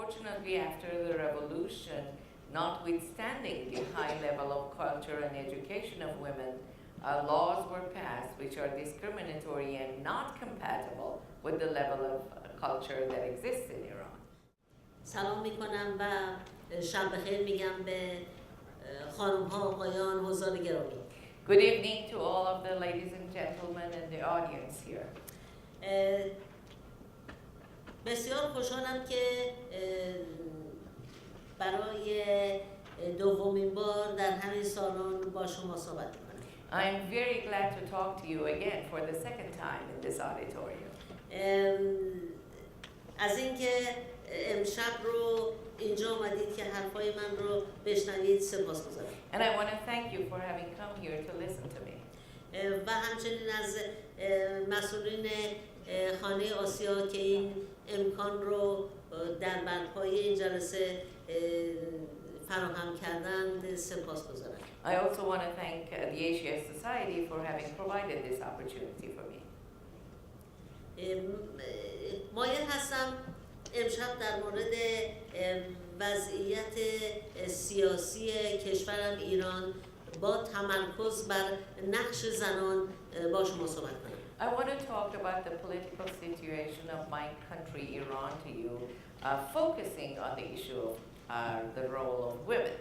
Unfortunately, after the revolution, notwithstanding the high level of culture and education of women, laws were passed which are discriminatory and not compatible with the level of culture that exists in Iran. سلام میکنم و شب بخیر میگم به خانم ها آقایان حضار گرامی. Good evening to all of the ladies and gentlemen and the audience here. بسیار خوشحالم که برای دومین بار در همین سالن با شما صحبت میکنم. I'm very glad to talk to you again for the second time in this auditorium. از اینکه امشب رو اینجا آمدید که حرفای من رو بشنوید سپاسگزارم. And I want to thank you for having come here to listen to me. و همچنین از مسئولین خانه آسیا که این امکان رو در بندهای این جلسه فراهم کردند سپاسگزارم. I also want to thank the Asia Society for having provided this opportunity for me. مایل هستم امشب در مورد وضعیت سیاسی کشورم ایران با تمرکز بر نقش زنان با شما صحبت کنم. I want to talk about the political situation of my country, Iran, to you, focusing on the issue of the role of women.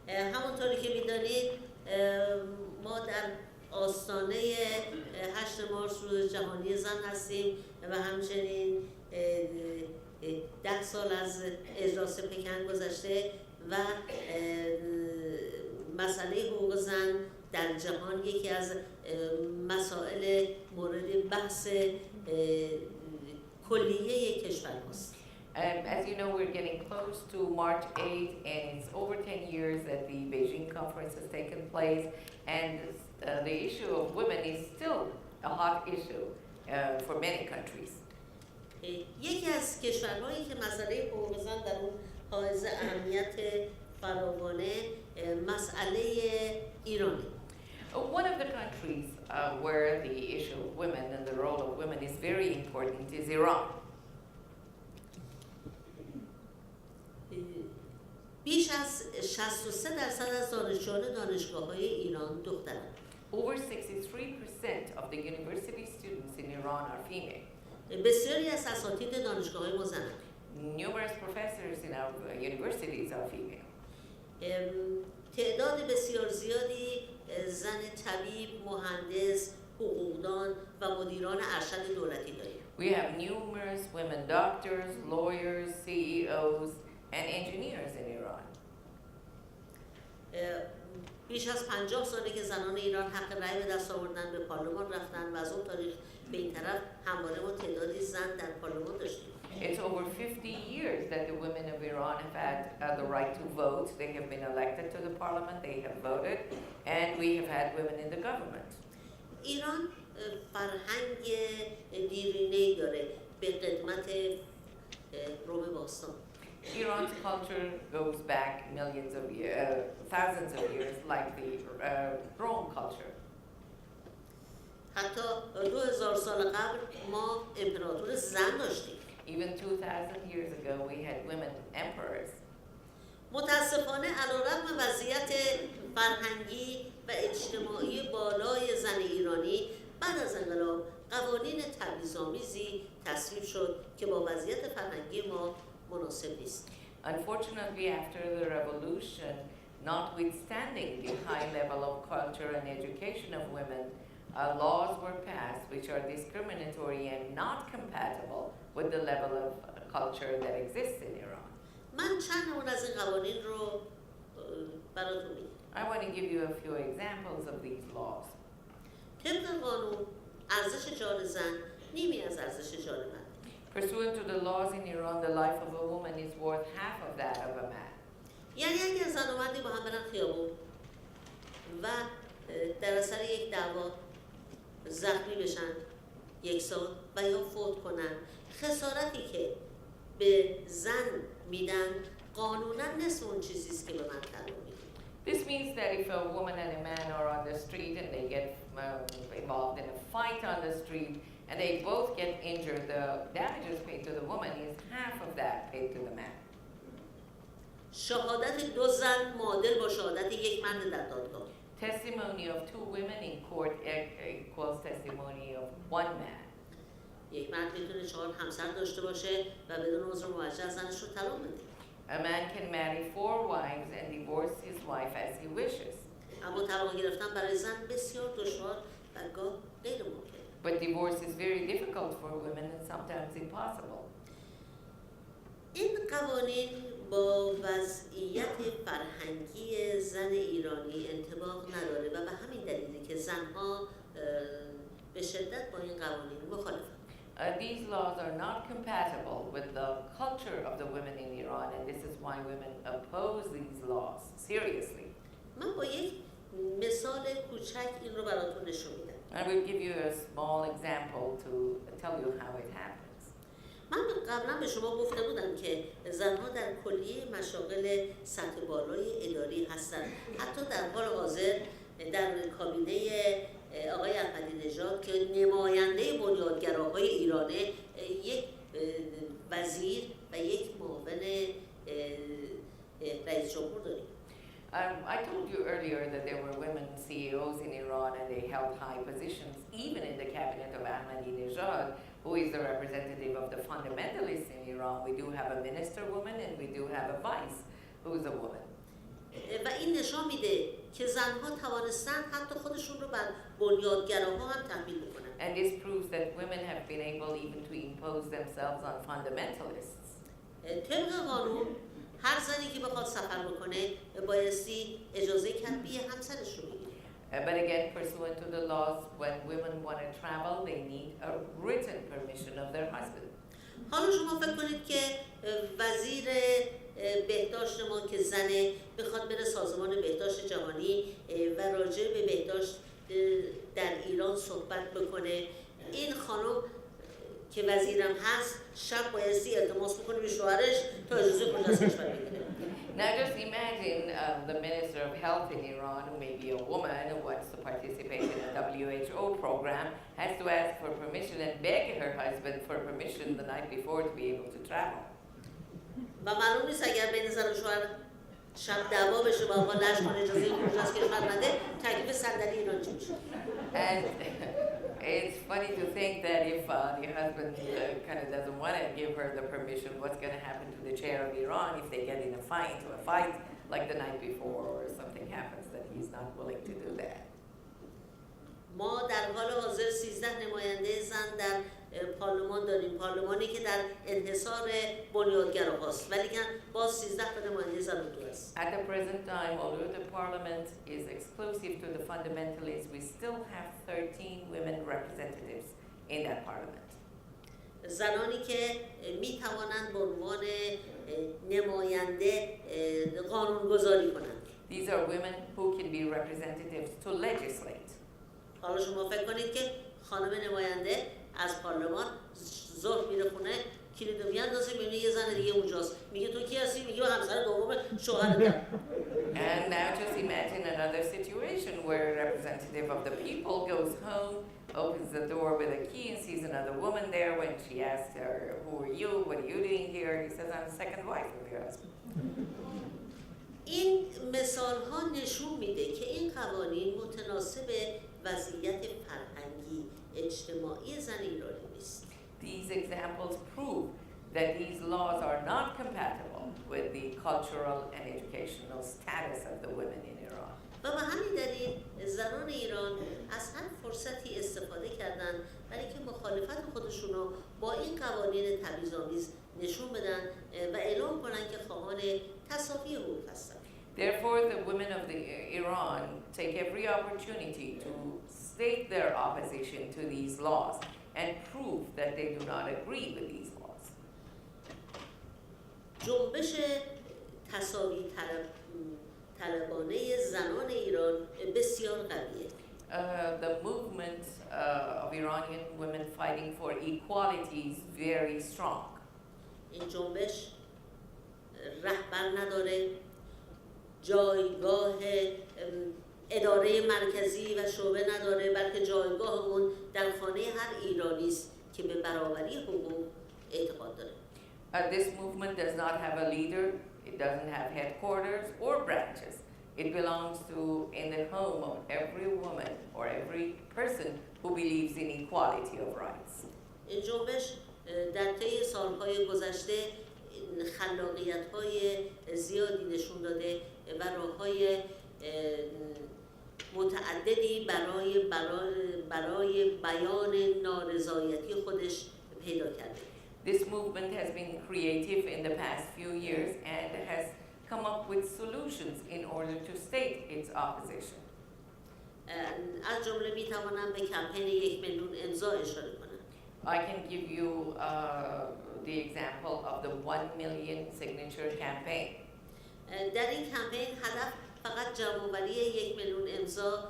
همونطوری که می‌دانید ما در آستانه 8 مارس روز جهانی زن هستیم و همچنین 10 سال از اجلاس پکن گذشته و مسئله حقوق زن در جهان یکی از مسائل مورد بحث کلیه کشور هست. As you know, we're getting close to March 8th, and it's over 10 years that the Beijing conference has taken place, and the issue of women is still a hot issue for many countries. یکی از کشورهایی که مسئله حقوق زن در اون حائز اهمیت فراوانه مسئله ایرانه. One of the countries where the issue of women and the role of women is very important is Iran. بیش از 63% از دانشجویان دانشگاه‌های ایران دخترند. Over 63% of the university students in Iran are female. بسیاری از اساتید دانشگاه‌های ما زنند. Numerous professors in our universities are female. تعداد بسیار زیادی زن طبیب، مهندس، حقوقدان و مدیران ارشد دولتی داریم. We have numerous women doctors, lawyers, CEOs, and engineers in Iran. بیش از 50 ساله که زنان ایران حق رأی به دست آوردن، به پارلمان رفتن و از اون تاریخ به این طرف همواره ما تعدادی زن در پارلمان داشتیم. It's over 50 years that the women of Iran have had the right to vote. They have been elected to the parliament, they have voted, and we have had women in the government. ایران فرهنگ دیرینه‌ای داره به قدمت روم باستان. Iran's culture goes back millions of years, thousands of years, like the Rome culture. حتی 2000 سال قبل ما امپراتور زن داشتیم. Even 2000 years ago, we had women emperors. متاسفانه علیرغم وضعیت فرهنگی و اجتماعی بالای زن ایرانی بعد از انقلاب قوانین تبعیض‌آمیزی تصویب شد که با وضعیت فرهنگی ما مناسب نیست. Unfortunately, after the revolution, notwithstanding the high level of culture and education of women, laws were passed which are discriminatory and not compatible with the level of culture that exists in Iran. من چند نمونه از این قوانین رو براتون میگم. I want to give you a few examples of these laws. طبق قانون ارزش جان زن نیمی از ارزش جان مرد. Pursuant to the laws in Iran, the life of a woman is worth half of that of a man. یعنی اگر زن و مردی با هم برن خیابون و در اثر یک دعوا زخمی بشن یک سال و یا فوت کنن، خسارتی که به زن میدن قانونا نصف اون چیزی است که به من تعلق میده. This means that if a woman and a man are on the street and they get involved in a fight on the street and they both get injured, the damages paid to the woman is half of that paid did to the man. شهادت دو زن معادل با شهادت یک مرد در دادگاه. Testimony of two women in court equals testimony of one man. یک مرد میتونه 4 همسر داشته باشه و بدون عذر موجه زنش رو طلاق بده. A man can marry 4 wives and divorce his wife as he wishes. اما طلاق گرفتن برای زن بسیار دشوار و گاه غیر ممکن. But divorce is very difficult for women and sometimes impossible. این قوانین با وضعیت فرهنگی زن ایرانی انطباق نداره و به همین دلیلی که زنها به شدت با این قوانین مخالفند. These laws are not compatible with the culture of the women in Iran, and this is why women oppose these laws seriously. من با یک مثال کوچک این رو براتون نشون میدم. I will give you a small example to tell you how it happens. من قبلا به شما گفته بودم که زنها در کلیه مشاغل سطح بالای اداری هستند. حتی در حال حاضر در کابینه آقای احمدی نژاد که نماینده بنیادگراهای ایرانه یک وزیر و یک معاون رئیس جمهور داریم. I told you earlier that there were women CEOs in Iran and they held high positions, even in the cabinet of Ahmadinejad, who is the representative of the fundamentalists in Iran. We do have a minister woman and we do have a vice who is a woman. و این نشان میده که زنها توانستند حتی خودشون رو بر بنیادگراها هم تحمیل بکنن. And this proves that women have been able even to impose themselves on fundamentalists. طبق قانون هر زنی که بخواد سفر بکنه بایستی اجازه کتبی همسرش رو بگیره. But again, pursuant to the laws, when women want to travel, they need a written permission of their husband. حالا شما فکر کنید که وزیر بهداشت ما که زنه بخواد بره سازمان بهداشت جهانی و راجع به بهداشت در ایران صحبت بکنه. این خانم که وزیرم هست شب بایستی التماس بکنه به شوهرش تا اجازه خروج از کشور بگیره. Now just imagine the Minister of Health in Iran, who may be a woman who wants to participate in a WHO program, has to ask for permission and beg her husband for permission the night before to be able to travel. و معلوم نیست اگر بین زن و شوهر شب دعوا بشه با آقا لش کنه اجازه خروج از کشور نده تکلیف صندلی ایران چی میشه؟ And it's funny to think that if the husband kind of doesn't want to give her the permission, what's going to happen to the chair of Iran if they get in a fight like the night before or something happens that he's not willing to do that. ما در حال حاضر 13 نماینده زن در پارلمان داریم، پارلمانی که در انحصار بنیادگراهاست، ولی که باز 13 تا نماینده زن تو هست. At the present time, although the parliament is exclusive to the fundamentalists, we still have 13 women representatives in that parliament. زنانی که می توانند به عنوان نماینده قانونگذاری کنند. These are women who can be representatives to legislate. حالا شما فکر کنید که خانم نماینده از پارلمان ظهر میره خونه کلیدو میاندازه میبینه یه زن دیگه اونجاست میگه تو کی هستی میگه همسر دوم شوهرتم. And now just imagine another situation where a representative of the people goes home, opens the door with a key and sees another woman there. When she asks her, who are you, what are you doing here? He says, I'm the second wife of your husband. این مثال ها نشون میده که این قوانین متناسب وضعیت فرهنگی اجتماعی زن ایرانی نیست. These examples prove that these laws are not compatible with the cultural and educational status of the women in Iran. و به همین دلیل زنان ایران از هر فرصتی استفاده کردند برای که مخالفت خودشون رو با این قوانین تبعیض‌آمیز نشون بدن و اعلام کنن که خواهان تساوی حقوق هستند. Therefore, the women of Iran take every opportunity to state their opposition to these laws and prove that they do not agree with these laws. جنبش تساوی طلبانه زنان ایران بسیار قویه. The movement of Iranian women fighting for equality is very strong. این جنبش رهبر نداره، جایگاه اداره مرکزی و شعبه نداره، بلکه جایگاه اون در خانه هر ایرانی است که به برابری حقوق اعتقاد داره. This movement does not have a leader, it doesn't have headquarters or branches. It belongs to in the home of every woman or every person who believes in equality of rights. این جنبش در طی سالهای گذشته خلاقیت‌های زیادی نشون داده و راه‌های متعددی برای بیان نارضایتی خودش پیدا کرده. This movement has been creative in the past few years and has come up with solutions in order to state its opposition. از جمله می‌توانم به کمپین 1 میلیون امضا اشاره کنم. I can give you the example of the 1 million signature campaign. در این کمپین هدف فقط جمع‌آوری 1 میلیون امضا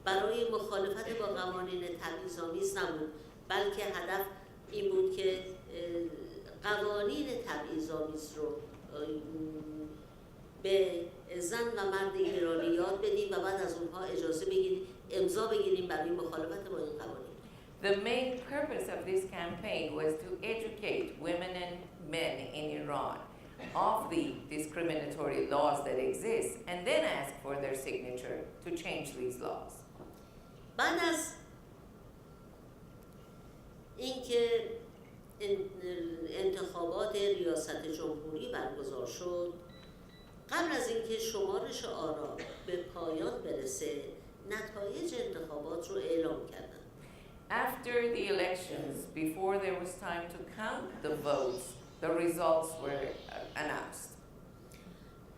برای مخالفت با قوانین تبعیض‌آمیز نبود، بلکه هدف این بود که قوانین تبعیض‌آمیز رو به زن و مرد ایرانی یاد بدیم و بعد از اونها اجازه بگیریم امضا بگیریم برای مخالفت با این قوانین. The main purpose of this campaign was to educate women and men in Iran of the discriminatory laws that exist and then ask for their signature to change these laws. بعد از اینکه انتخابات ریاست جمهوری برگزار شد، قبل از اینکه شمارش آرا به پایان برسه، نتایج انتخابات رو اعلام کردند. After the elections, before there was time to count the votes, the results were announced.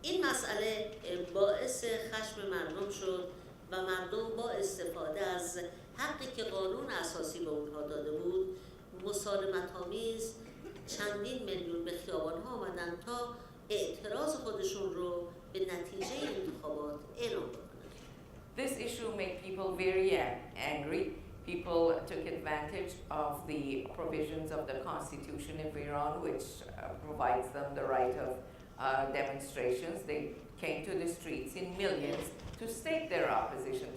این مسئله باعث خشم مردم شد و مردم با استفاده از حقی که قانون اساسی به اونها داده بود، مسالمت‌آمیز چندین میلیون به خیابان‌ها آمدن تا اعتراض خودشون رو به نتیجه انتخابات اعلام کنند. This issue made people very angry. People took advantage of the provisions of the Constitution of Iran, which provides them the right of demonstrations. They came to the streets in millions to state their opposition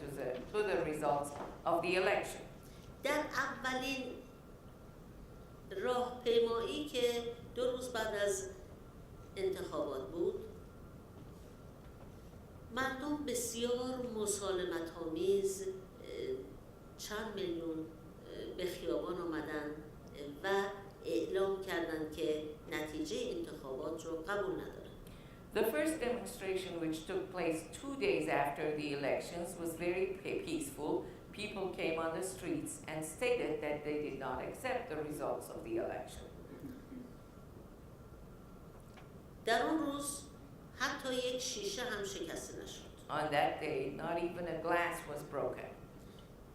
to the results of the election. در اولین راهپیمایی که 2 روز بعد از انتخابات بود، مردم بسیار مسالمت‌آمیز چند میلیون به خیابان آمدن و اعلام کردند که نتیجه انتخابات رو قبول ندارن. The first demonstration, which took place 2 days after the elections, was very peaceful. People came on the streets and stated that they did not accept the results of the election. در اون روز حتی یک شیشه هم شکسته نشد. On that day, not even a glass was broken.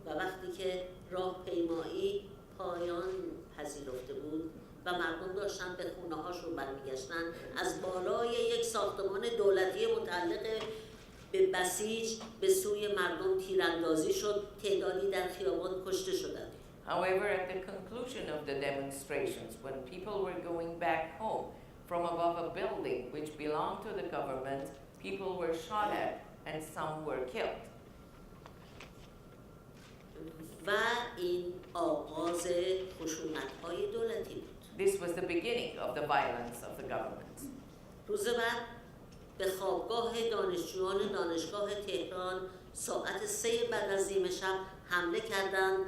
و وقتی که راهپیمایی پایان پذیرفته بود و مردم داشتن به خونه هاشون برمیگشتن، از بالای یک ساختمان دولتی متعلق به بسیج به سوی مردم تیراندازی شد، تعدادی در خیابان کشته شدند. However, at the conclusion of the demonstrations, when people were going back home from above a building which belonged to the government, people were shot at and some were killed. و این آغاز خشونت‌های دولتی بود. This was the beginning of the violence of the government. روز بعد به خوابگاه دانشجویان دانشگاه تهران ساعت 3 بعد از نیمه شب حمله کردند.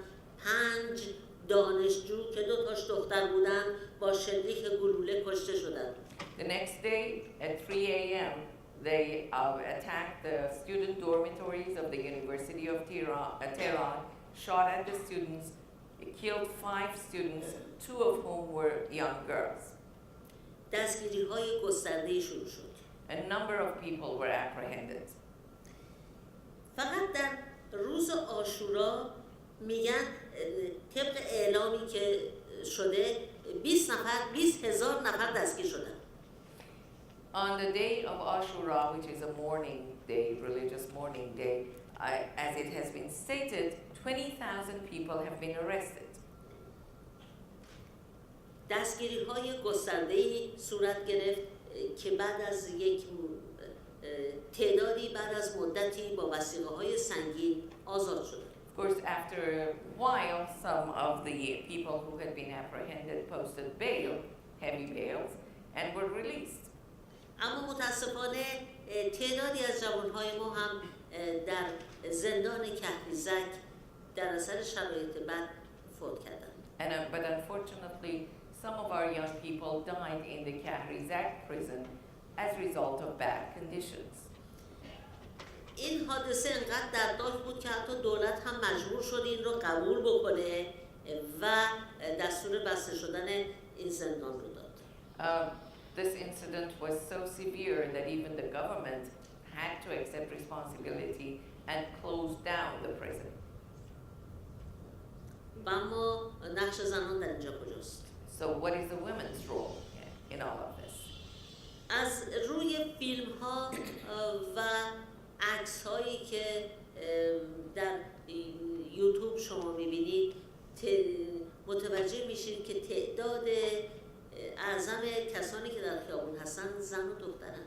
5 دانشجو که 2 تاش دختر بودند با شلیک گلوله کشته شدند. The next day at 3 a.m., they attacked the student dormitories of the University of Tehran, shot at the students, killed 5 students, 2 of whom were young girls. دستگیری‌های گسترده‌ای شروع شد. A number of people were apprehended. فقط در روز عاشورا میگن طبق اعلامی که شده 20,000 نفر دستگیر شدن. On the day of Ashura, which is a mourning day, religious mourning day, as it has been stated, 20,000 people have been arrested. دستگیری‌های گسترده‌ای صورت گرفت که بعد از یک تعدادی بعد از مدتی با وثیقه‌های سنگین آزاد شدند. Of course, after a while, some of the people who had been apprehended posted bail heavy bails and were released. اما متاسفانه تعدادی از جوانهای ما هم در زندان کهریزک در اثر شرایط بد فوت کردند. But unfortunately, some of our young people died in the Kahrizak prison as a result of bad conditions. این حادثه انقدر دردناک بود که حتی دولت هم مجبور شد این رو قبول بکنه و دستور بسته شدن این زندان رو داد. This incident was so severe that even the government had to accept responsibility and close down the prison. و اما نقش زنان در اینجا کجاست؟ So what is the women's role in all of this? از روی فیلم ها و عکس هایی که در یوتیوب شما میبینید متوجه میشید که تعداد اعظم کسانی که در خیابون هستن زن و دخترن.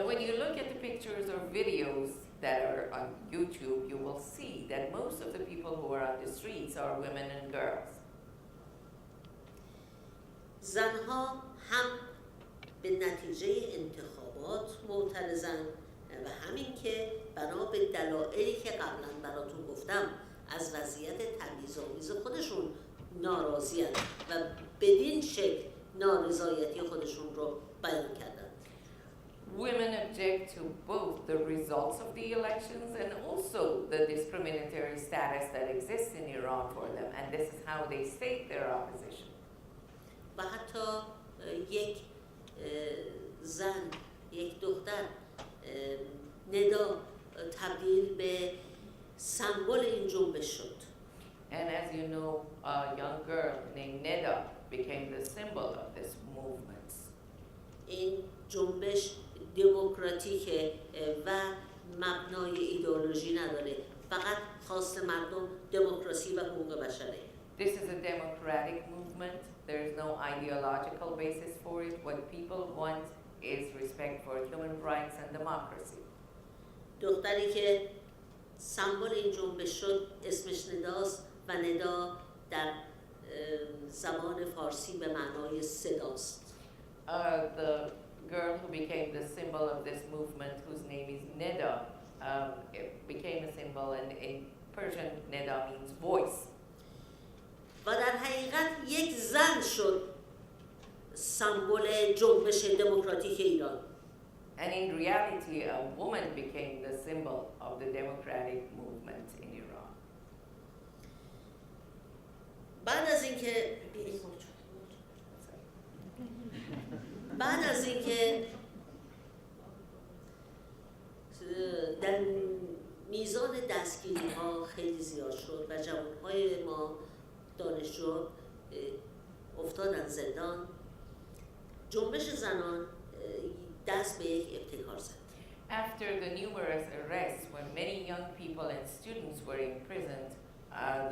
When you look at the pictures or videos that are on YouTube, you will see that most of the people who are on the streets are women and girls. زنها هم به نتیجه انتخابات معترضن و همین که بنا به دلایلی که قبلا براتون گفتم از وضعیت تبعیض‌آمیز خودشون ناراضی‌اند و بدین شکل نارضایتی خودشون رو بیان کردن. Women object to both the results of the elections and also the discriminatory status that exists in Iran for them, and this is how they state their opposition. و حتی یک زن، یک دختر ندا تبدیل به سمبل این جنبش شد. And as you know, a young girl named Neda became the symbol of this movement. این جنبش دموکراتیکه و مبنای ایدئولوژی نداره، فقط خواست مردم دموکراسی و حقوق بشره. This is a democratic movement. There is no ideological basis for it. What people want is respect for human rights and democracy. دختری که سمبل این جنبش شد اسمش نداست و ندا در زبان فارسی به معنای صداست. The girl who became the symbol of this movement, whose name is Neda, it became a symbol, and in Persian, Neda means voice. و در حقیقت یک زن شد سمبل جنبش دموکراتیک ایران. And in reality, a woman became the symbol of the democratic movement in Iran. بعد از اینکه در میزان دستگیری ها خیلی زیاد شد و جوانهای ما دانشجو افتادن زندان، جنبش زنان دست به یک ابتکار زد. After the numerous arrests, when many young people and students were imprisoned,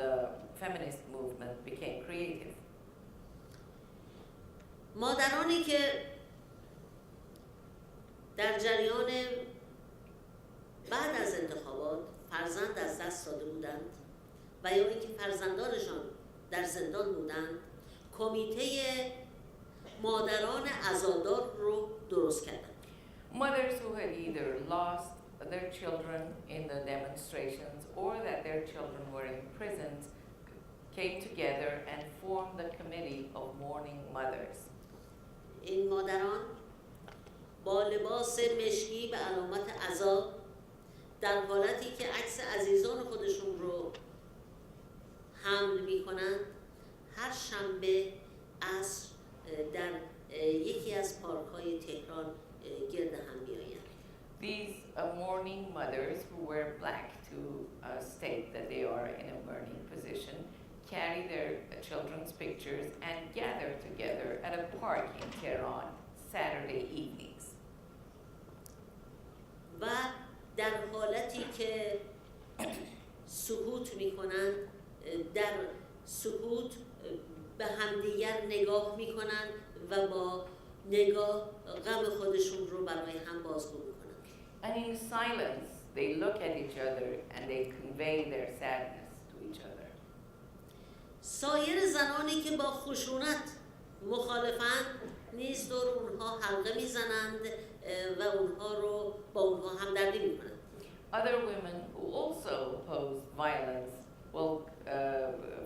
the feminist movement became creative. مادرانی که در جریان بعد از انتخابات فرزند از دست داده بودند و یا اینکه فرزندانشان در زندان بودند، کمیته مادران عزادار رو درست کردند. Mothers who had either lost their children in the demonstrations or that their children were imprisoned came together and formed the Committee of Mourning Mothers. این مادران با لباس مشکی به علامت عزا در حالتی که عکس عزیزان خودشون رو حمل می‌کنند، هر شنبه عصر در یکی از پارک‌های تهران گرد هم می‌آیند. These mourning mothers who wear black to state that they are in a mourning position carry their children's pictures and gather together at a park in Tehran Saturday evenings. و در حالتی که سکوت می‌کنند، در سکوت به همدیگر نگاه می‌کنند و با نگاه غم خودشون رو برای هم بازگو می‌کنند. And in silence, they look at each other and they convey their sadness to each other. سایر زنانی که با خشونت مخالفن نیز دور اونها حلقه میزنند و اونها رو با اونها همدردی میکنند. Other women who also oppose violence will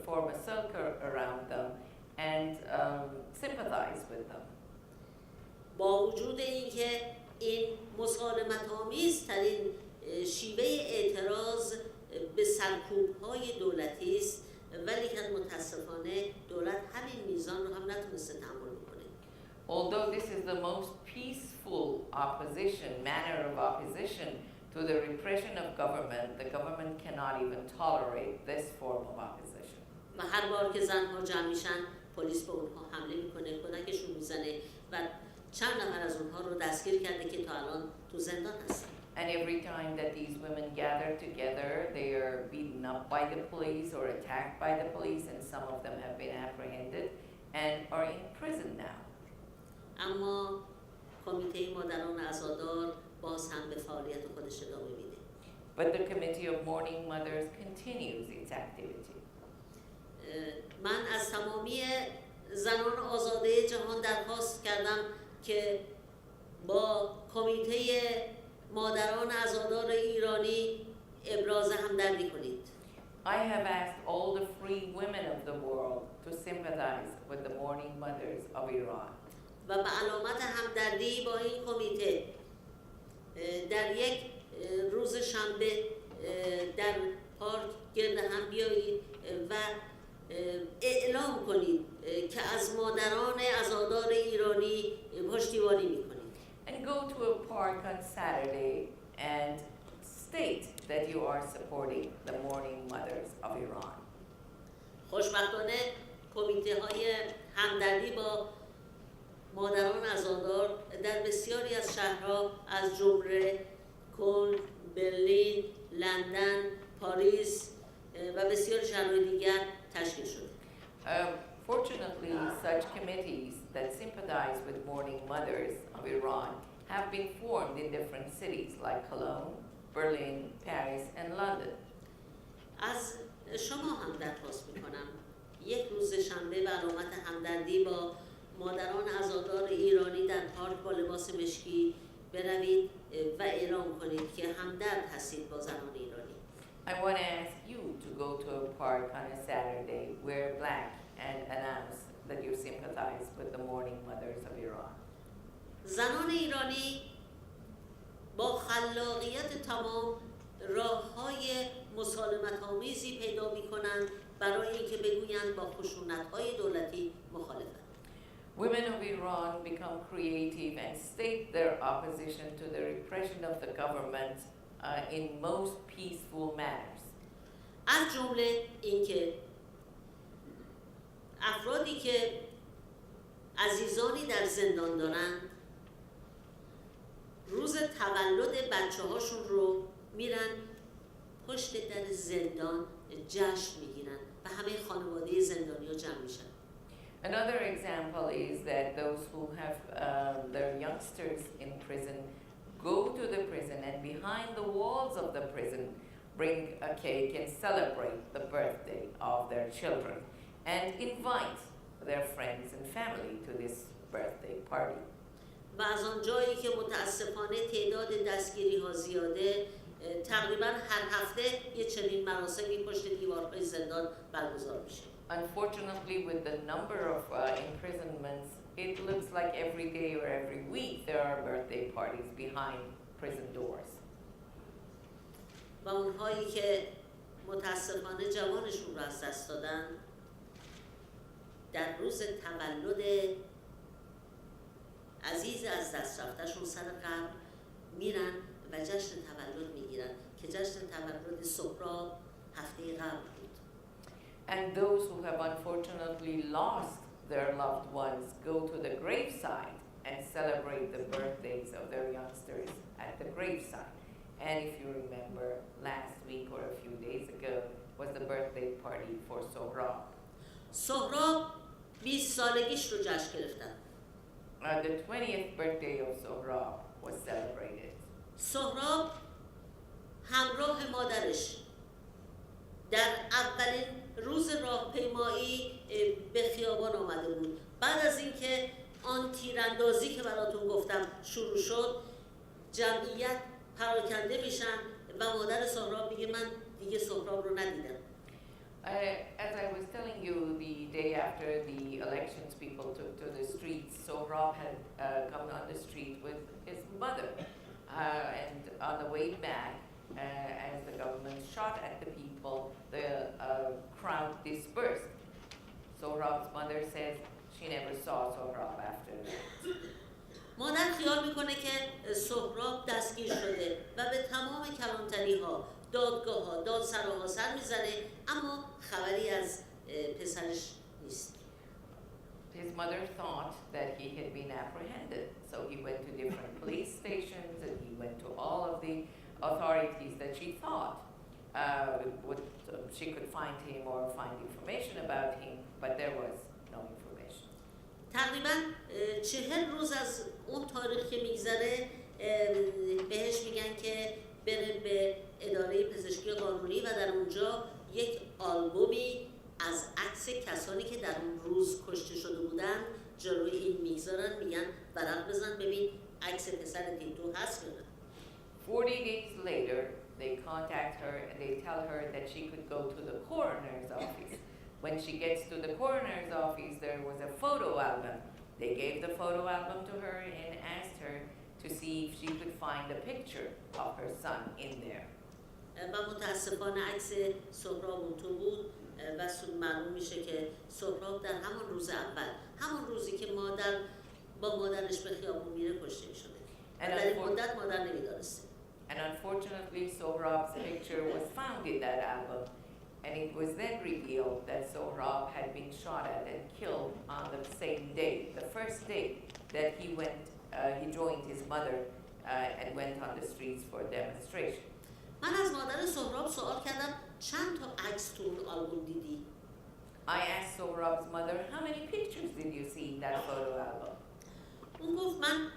form a circle around them and sympathize with them. با وجود اینکه این مسالمت‌آمیزترین شیوه اعتراض به سرکوب‌های دولتی است، ولی که متاسفانه دولت همین میزان رو هم نتونسته تحمل کنه. Although this is the most peaceful opposition, manner of opposition to the repression of government, the government cannot even tolerate this form of opposition. و هر بار که زنها جمع میشن، پلیس به اونها حمله میکنه، کتکشون میزنه و چند نفر از اونها رو دستگیر کرده که تا الان تو زندان هستن. And every time that these women gather together, they are beaten up by the police or attacked by the police, and some of them have been apprehended and are in prison now. اما کمیته مادران عزادار باز هم به فعالیت خودش ادامه میده. But the Committee of Mourning Mothers continues its activity. من از تمامی زنان آزاده جهان درخواست کردم که با کمیته مادران عزادار ایرانی ابراز همدردی کنید. I have asked all the free women of the world to sympathize with the mourning mothers of Iran. و به علامت همدردی با این کمیته در یک روز شنبه در پارک گرد هم بیایید و اعلام کنید که از مادران عزادار ایرانی پشتیبانی میکنید. And go to a park on Saturday and state that you are supporting the mourning mothers of Iran. خوشبختانه کمیته های همدردی با مادران عزادار در بسیاری از شهرها از جمله کلن، برلین، لندن، پاریس و بسیاری شهرهای دیگر تشکیل شده. Fortunately, such committees that sympathize with mourning mothers of Iran have been formed in different cities like Cologne, Berlin, Paris, and London. از شما هم درخواست میکنم یک روز شنبه به علامت همدردی با مادران عزادار ایرانی در پارک با لباس مشکی بروید و اعلام کنید که همدرد هستید با زنان ایرانی. I want to ask you to go to a park on a Saturday, wear black, and announce that you sympathize with the mourning mothers of Iran. زنان ایرانی با خلاقیت تمام راه‌های مسالمت‌آمیزی پیدا می‌کنند برای اینکه بگویند با خشونت‌های دولتی مخالفند. Women of Iran become creative and state their opposition to the repression of the government in most peaceful manners. از جمله اینکه افرادی که عزیزانی در زندان دارند روز تولد بچه‌هاشون رو میرن پشت در زندان جشن میگیرن و همه خانواده زندانی‌ها جمع میشن. Another example is that those who have their youngsters in prison go to the prison and behind the walls of the prison bring a cake and celebrate the birthday of their children and invite their friends and family to this birthday party. و از آنجایی که متاسفانه تعداد دستگیری‌ها زیاده، تقریباً هر هفته یه چنین مراسمی پشت دیوارهای زندان برگزار میشه. Unfortunately, with the number of imprisonments, it looks like every day or every week there are birthday parties behind prison doors. و اونهایی که متاسفانه جوانشون رو از دست دادن در روز تولد عزیز از دست رفتهشون سر قبر میرن و جشن تولد میگیرن که جشن تولد سهراب هفته قبل بود. And those who have unfortunately lost their loved ones go to the graveside and celebrate the birthdays of their youngsters at the graveside. And if you remember, last week or a few days ago was the birthday party for Sohrab. سهراب 20 سالگیش رو جشن گرفتن. The 20th birthday of Sohrab was celebrated. سهراب همراه مادرش در اولین روز راهپیمایی به خیابان آمده بود بعد از اینکه آن تیراندازی که براتون گفتم شروع شد، جمعیت پراکنده میشن و مادر سهراب میگه من دیگه سهراب رو ندیدم. As I was telling you, the day after the elections, people took to the streets. Sohrab had come on the street with his mother. And on the way back, as the government shot at the people, the crowd dispersed. Sohrab's mother says she never saw Sohrab after that. مادر خیال میکنه که سهراب دستگیر شده و به تمام کلانتری ها، دادگاه ها، دادسراها سر میزنه، اما خبری از پسرش نیست. His mother thought that he had been apprehended, so he went to different police stations and he went to all of the authorities that she thought she could find him or find information about him, but there was no information. تقریباً 40 روز از اون تاریخ که میگذره بهش میگن که بره به اداره پزشکی قانونی و در اونجا یک آلبومی از عکس کسانی که در اون روز کشته شده بودن جلوی این میگذارن، میگن ورق بزن ببین عکس پسرت این تو هست یا نه. 40 days later, they contact her and they tell her that she could go to the coroner's office. When she gets to the coroner's office, there was a photo album. They gave the photo album to her and asked her to see if she could find a picture of her son in there. و متاسفانه عکس سهراب اون تو بود و معلوم میشه که سهراب در همان روز اول، همون روزی که مادر با مادرش به خیابون میره کشته شده. در این مدت مادر نمیدانسته. And unfortunately, Sohrab's picture was found in that album, and it was then revealed that Sohrab had been shot at and killed on the same day, the first day that he joined his mother and went on the streets for a demonstration. من از مادر سهراب سوال کردم چند تا عکس تو اون آلبوم دیدی؟ I asked Sohrab's mother, how many pictures did you see in that photo album? اون گفت من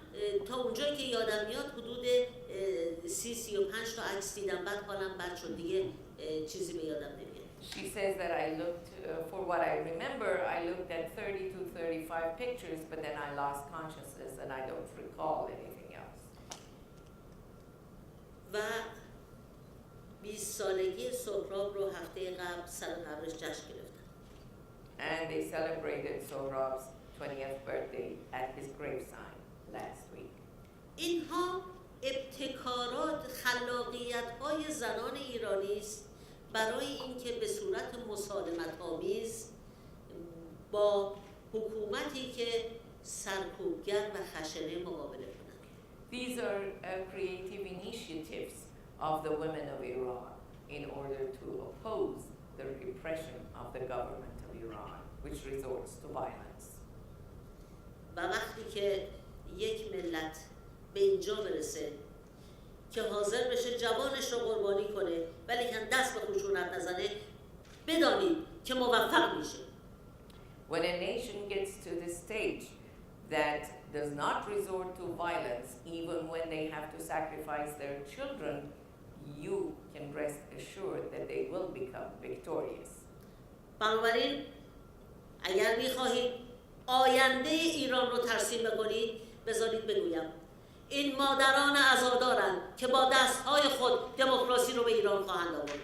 تا اونجایی که یادم میاد حدود 30-35 تا عکس دیدم، بعد حالم بد شد دیگه چیزی به یادم نمیاد. She says that I looked, for what I remember, I looked at 30 to 35 pictures, but then I lost consciousness and I don't recall anything else. و 20 سالگی سهراب رو هفته قبل سر قبرش جشن گرفتن. And they celebrated Sohrab's 20th birthday at his graveside last week. اینها ابتکارات، خلاقیت‌های زنان ایرانی است برای اینکه به صورت مسالمت‌آمیز با حکومتی که سرکوبگر و خشنه مقابله کنند. These are creative initiatives of the women of Iran in order to oppose the repression of the government of Iran, which resorts to violence. و وقتی که یک ملت به اینجا برسه که حاضر بشه جوانش رو قربانی کنه ولی که دست به خشونت نزنه، بدانید که موفق میشه. When a nation gets to the stage that does not resort to violence even when they have to sacrifice their children, you can rest assured that they will become victorious. بنابراین اگر میخواهید آینده ایران رو ترسیم بکنید، بذارید بگویم این مادران عزادارند که با دستهای خود دموکراسی رو به ایران خواهند آورد.